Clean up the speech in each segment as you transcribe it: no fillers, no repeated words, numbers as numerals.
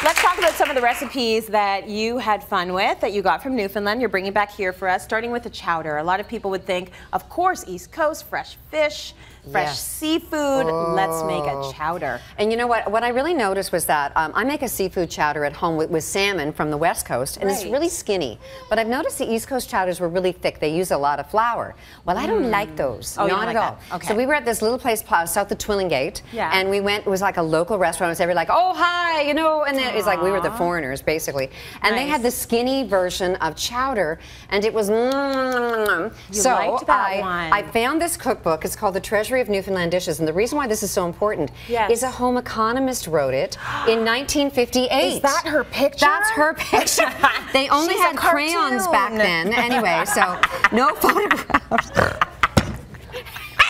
Let's talk about some of the recipes that you had fun with, that you got from Newfoundland. You're bringing back here for us, starting with the chowder. A lot of people would think, of course, East Coast, fresh fish, fresh seafood. Let's make a chowder. And you know what? What I really noticed was that I make a seafood chowder at home with salmon from the West Coast, and it's really skinny. But I've noticed the East Coast chowders were really thick. They use a lot of flour. Well, I don't like those. Not at all. Okay. So we were at this little place south of Twillingate, and we went. It was like a local restaurant. It was every like, oh hi, you know, and then it was like we were the foreigners basically, and they had the skinny version of chowder, and it was. You liked that one. I found this cookbook. It's called The Treasury of Newfoundland Dishes, and the reason why this is so important is a home economist wrote it in 1958. Is that her picture? That's her picture. They only had crayons back then, anyway, so no photographs.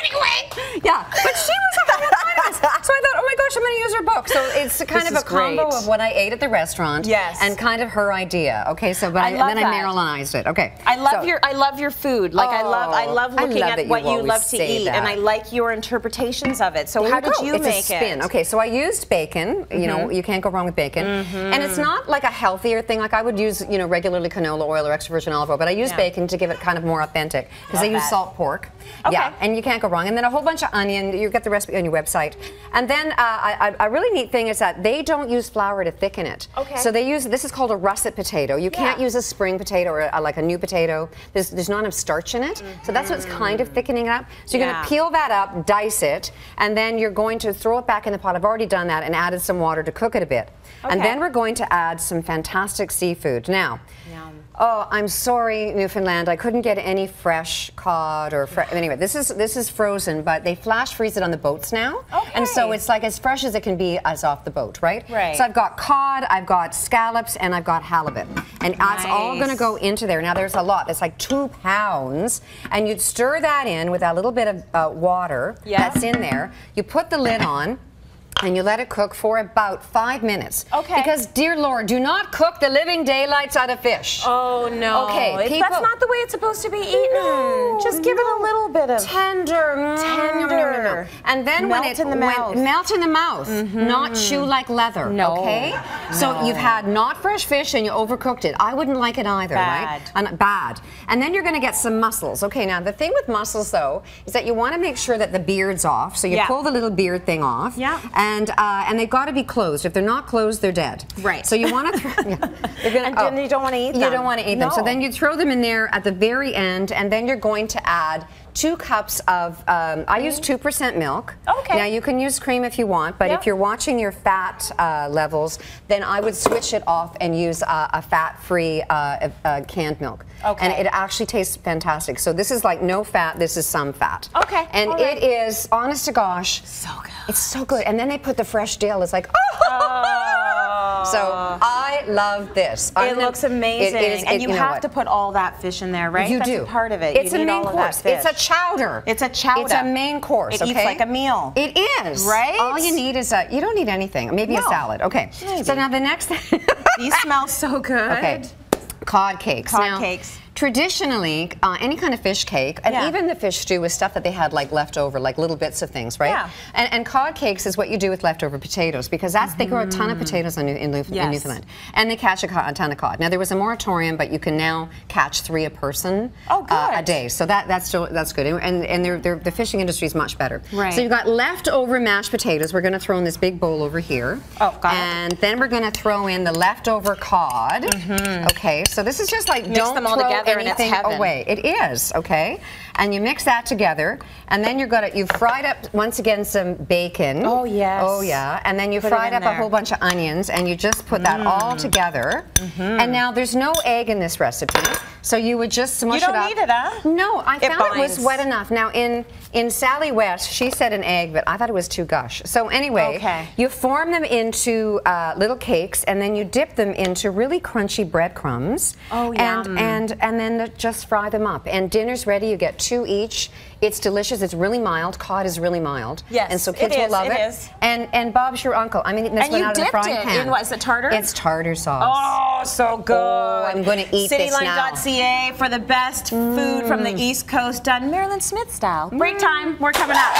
Anyway, yeah, but she was a home economist, so I thought, oh my gosh, I'm going to use her book. So it's kind of a combo of what I ate at the restaurant, and kind of her idea. Okay, so but then I Marylandized it. Okay, I love your food. Like I love looking at what you love to eat, and I like your interpretations of it. So how did you make it? Okay, so I used bacon. You know, you can't go wrong with bacon, and it's not like a healthier thing. Like I would use, you know, regularly canola oil or extra virgin olive oil, but I use bacon to give it kind of more authentic because they use salt pork. Yeah, and you can't go wrong. And then a whole bunch of onion. You get the recipe on your website. And then a really neat thing is that they don't use flour to thicken it. Okay. So they use, this is called a russet potato. You can't use a spring potato or like a new potato. There's not enough starch in it. So that's what's kind of thickening it up. So you're going to peel that up, dice it, and then you're going to throw it back in the pot. I've already done that and added some water to cook it a bit. And then we're going to add some fantastic seafood. Now, oh, I'm sorry, Newfoundland. I couldn't get any fresh cod or anyway. This is frozen, but they flash freeze it on the boats now, and so it's like as fresh as it can be as off the boat, right? Right. So I've got cod, I've got scallops, and I've got halibut, and that's all going to go into there. Now there's a lot. It's like 2 pounds, and you'd stir that in with a little bit of water that's in there. You put the lid on. And you let it cook for about 5 minutes. Okay. Because, dear Lord, do not cook the living daylights out of fish. Oh, no. Okay. That's not the way it's supposed to be eaten. No, just give it a little bit of... Tender. Tender. And then melt in the mouth. Melt in the mouth. Not chew like leather. No. Okay? So you've had not fresh fish and you overcooked it. I wouldn't like it either, right? Bad. And then you're going to get some mussels. Okay, now the thing with mussels, though, is that you want to make sure that the beard's off. So you pull the little beard thing off. Yeah. And they've got to be closed. If they're not closed, they're dead. Right. So you want to and then you don't want to eat them. You don't want to eat them. So then you throw them in there at the very end, and then you're going to add 2 cups of, I use 2% milk. Okay. Now you can use cream if you want, but if you're watching your fat levels, then I would switch it off and use a fat-free canned milk. Okay. And it actually tastes fantastic. So this is like no fat, this is some fat. Okay. And it is, honest to gosh, so good. It's so good. And then they put the fresh dill. It's like, oh! So I love this. It looks amazing. And you have to put all that fish in there, right? You do. That's part of it. It's a main course. It's a chowder. It's a chowder. It's a main course. It eats like a meal. It is. Right? All you need is you don't need anything. Maybe a salad. Okay. Maybe. So now the next thing. These smell so good. Okay. Cod cakes. Cod cakes. Traditionally, any kind of fish cake, and even the fish stew was stuff that they had like leftover, like little bits of things, right? Yeah. And cod cakes is what you do with leftover potatoes, because that's they grow a ton of potatoes in Newfoundland, and they catch a ton of cod. Now there was a moratorium, but you can now catch 3 a person a day, so that's good. And the fishing industry is much better. Right. So you've got leftover mashed potatoes. We're going to throw in this big bowl over here. Oh, got it. And then we're going to throw in the leftover cod. Okay, so this is just like mix them all together. Anything away. It is, okay? And you mix that together, and then you've fried up, once again, some bacon. Oh, yes. Oh, yeah. And then you fried up a whole bunch of onions, and you just put that all together. And now there's no egg in this recipe, so you would just smush it up. You don't need it, huh? No, I found it was wet enough. Now, in Sally West, she said an egg, but I thought it was too gush. So anyway, you form them into little cakes, and then you dip them into really crunchy breadcrumbs. Oh, yeah. And then just fry them up. And dinner's ready. You get 2 each. It's delicious. It's really mild. Cod is really mild. Yes, and so kids will love it. It is. And Bob's your uncle. I'm eating this one out of the frying pan. And you dipped it in what? Is it tartar? It's tartar sauce. Oh, so good. Oh, I'm going to eat this now. Cityline.ca for the best food from the East Coast, done Mailyn Smith style. Break time. We're coming up.